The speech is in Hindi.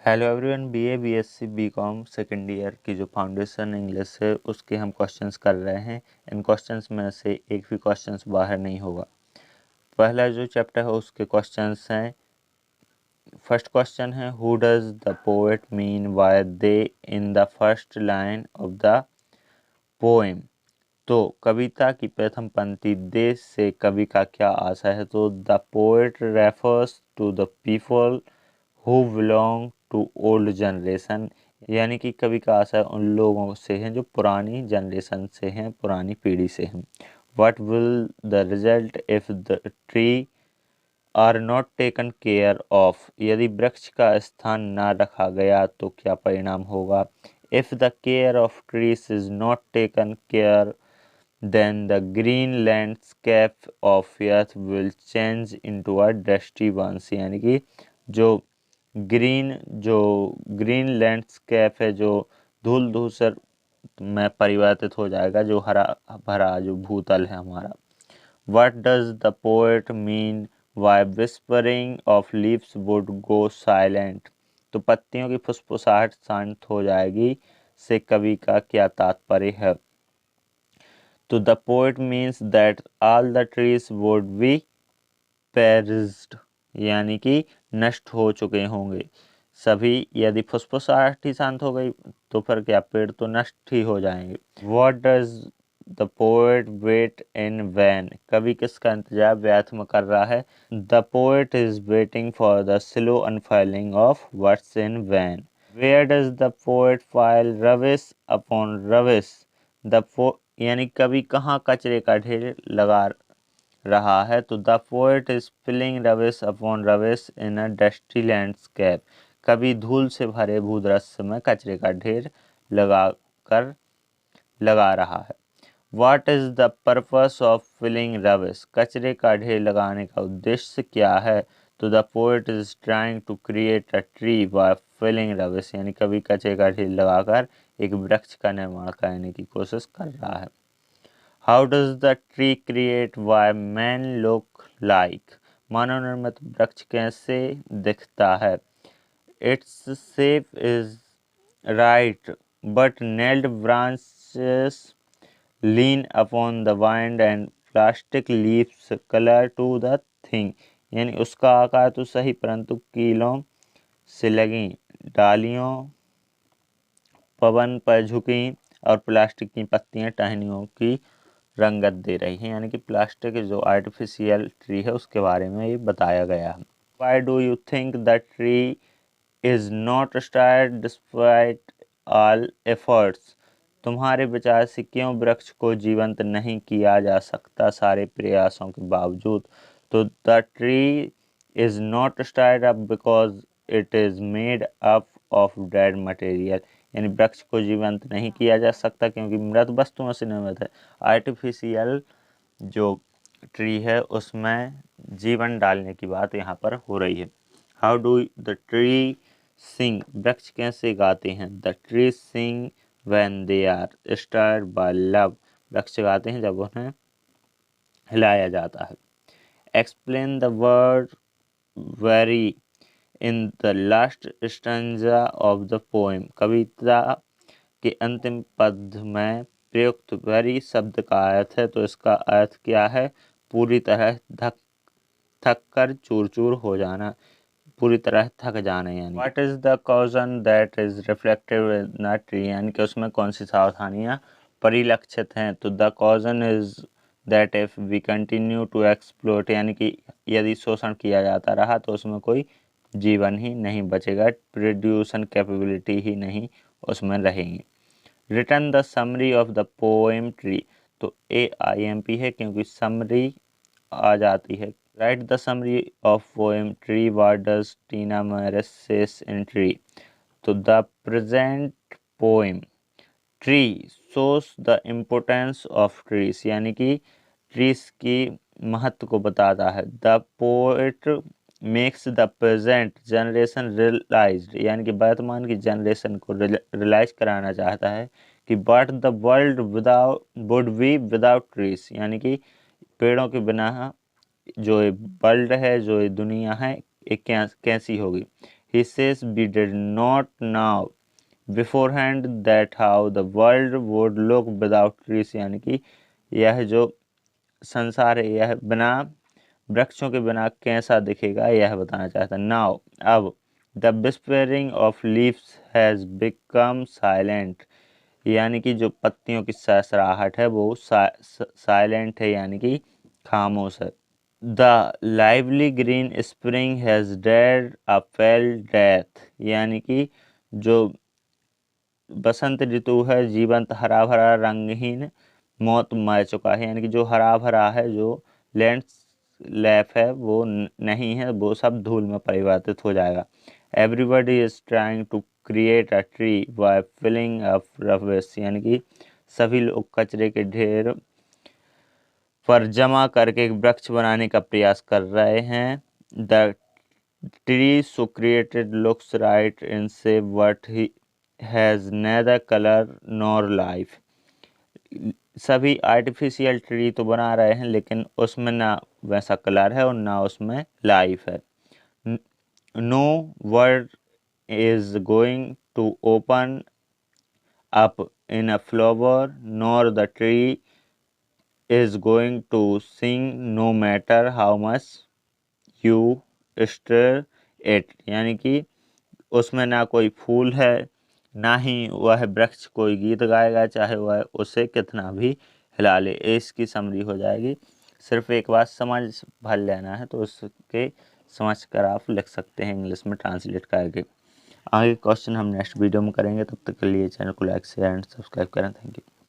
Hello everyone, BA BSc BCom second year की जो फाउंडेशन इंग्लिश है उसके हम क्वेश्चंस कर रहे हैं। इन क्वेश्चंस में से एक भी क्वेश्चंस बाहर नहीं होगा। पहला जो चैप्टर है उसके क्वेश्चंस हैं। फर्स्ट क्वेश्चन है, who does the poet mean by they in the first line of the poem. तो कविता की प्रथम पंक्ति देश से कवि का क्या आशय है। तो the poet refers to the people who belong to old generation, यानी कि कवि का आशय उन लोगों से है जो पुरानी जनरेशन से हैं, पुरानी पीढ़ी से हैं। What will the result if the tree are not taken care of, यदि वृक्ष का स्थान ना रखा गया तो क्या परिणाम होगा। If the care of trees is not taken care then the green landscape of earth will change into a dusty one, यानी कि जो ग्रीन लैंडस्केप है जो धूल धूसर में परिवर्तित हो जाएगा, जो हरा भरा जो भूतल है हमारा। What does the poet mean by whispering of leaves would go silent, तो पत्तियों की फुसफुसाहट शांत हो जाएगी से कवि का क्या तात्पर्य है। तो the poet means that all the trees would be perished, यानी कि नष्ट हो चुके होंगे सभी। यदि फुसफुसाहट ही शांत हो गई तो फिर क्या, पेड़ तो नष्ट ही हो जाएंगे। What does the poet wait in vain, कवि किसका इंतजार व्यर्थ में कर रहा है। The poet is waiting for the slow unfurling of words in vain. Where does the poet pile rubbish upon rubbish, यानी कवि कहाँ कचरे का ढेर लगा रहा है। तो the poet is filling rubbish upon rubbish in a dusty landscape, कवि धूल से भरे भूदृश्य में कचरे का ढेर लगा रहा है। What is the purpose of piling rubbish, कचरे का ढेर लगाने का उद्देश्य क्या है। तो the poet is trying to create a tree by piling rubbish, यानी कवि कचरे का ढेर लगाकर एक वृक्ष का निर्माण करने की कोशिश कर रहा है। How does the tree create by man look like, मानव निर्मित वृक्ष कैसे दिखता है। Its shape is right but nailed branches lean upon the wind and plastic leaves colour to the thing, यानी उसका आकार तो सही परंतु कीलों से लगी डालियों पवन पर झुकी और प्लास्टिक की पत्तियां टहनियों की रंगत दे रही हैं, यानी कि प्लास्टिक जो आर्टिफिशियल ट्री है उसके बारे में ये बताया गया है। Why do you think the tree is not stirred despite all efforts, तुम्हारे विचार से क्यों वृक्ष को जीवंत नहीं किया जा सकता सारे प्रयासों के बावजूद। तो the tree is not stirred up because it is made up of dead material, यानी वृक्ष को जीवंत नहीं किया जा सकता क्योंकि मृत वस्तुओं से निर्मित है। आर्टिफिशियल जो ट्री है उसमें जीवन डालने की बात यहाँ पर हो रही है। How do the tree sing, वृक्ष कैसे गाते हैं। The tree sing when they are stirred by love, वृक्ष गाते हैं जब उन्हें हिलाया जाता है। Explain the word weary in the last stanza of the poem, कविता के अंतिम पद में प्रयुक्त वेरी शब्द का अर्थ है। तो इसका अर्थ क्या है, पूरी तरह थक कर चूर चूर हो जाना, पूरी तरह थक जाना। यानी what is the caution that is reflected in the tree, यानी कि उसमें कौन सी सावधानियां परिलक्षित हैं। तो the caution is that if we continue to exploit, यानी कि यदि शोषण किया जाता रहा तो उसमें कोई जीवन ही नहीं बचेगा, प्रोड्यूसन कैपेबिलिटी ही नहीं उसमें रहेगी। Return the summary of the poem tree, तो AIMP है क्योंकि समरी आ जाती है। Write the summary of poem tree, what does Tina Morris says in tree. तो the present poem tree shows the importance of trees, यानी कि ट्रीज की महत्व को बताता है। The poet makes the present generation realized, यानी कि वर्तमान की जनरेशन को रियलाइज कराना चाहता है कि but the world without would be without trees, यानी कि पेड़ों के बिना जो ये वर्ल्ड है, जो ये दुनिया है, ये कैसी होगी। He says we did not know beforehand that how the world would look without trees, यानी कि यह जो संसार है यह बिना वृक्षों के बिना कैसा दिखेगा यह बताना चाहता है। नाउ अब the whispering of leaves has become silent, यानी कि जो पत्तियों की सरसराहट है वो साइलेंट है, यानी कि खामोश है। The lively green spring has dead a fail death, यानी कि जो बसंत ऋतु है जीवंत हरा भरा रंगहीन मौत मर चुका है, यानी कि जो हरा भरा है, जो लैंडस्केप है वो नहीं है, वो सब धूल में परिवर्तित हो जाएगा। Everybody is trying to create a tree by filling up rubbish, यानी कि सभी लोग कचरे के ढेर पर जमा करके एक वृक्ष बनाने का प्रयास कर रहे हैं। The tree so created looks right in shape but he has neither colour nor life, सभी आर्टिफिशियल ट्री तो बना रहे हैं लेकिन उसमें ना वैसा कलर है और ना उसमें लाइफ है। No word is going to open up in a flower nor the tree is going to sing no matter how much you stir it, यानी कि उसमें ना कोई फूल है ना ही वह वृक्ष कोई गीत गाएगा चाहे वह उसे कितना भी हिला ले। इसकी समरी हो जाएगी। सिर्फ एक बात समझ भर लेना है तो उसके समझ कर आप लिख सकते हैं इंग्लिश में ट्रांसलेट करके। आगे क्वेश्चन हम नेक्स्ट वीडियो में करेंगे, तब तक के लिए चैनल को लाइक शेयर एंड सब्सक्राइब करें। Thank you.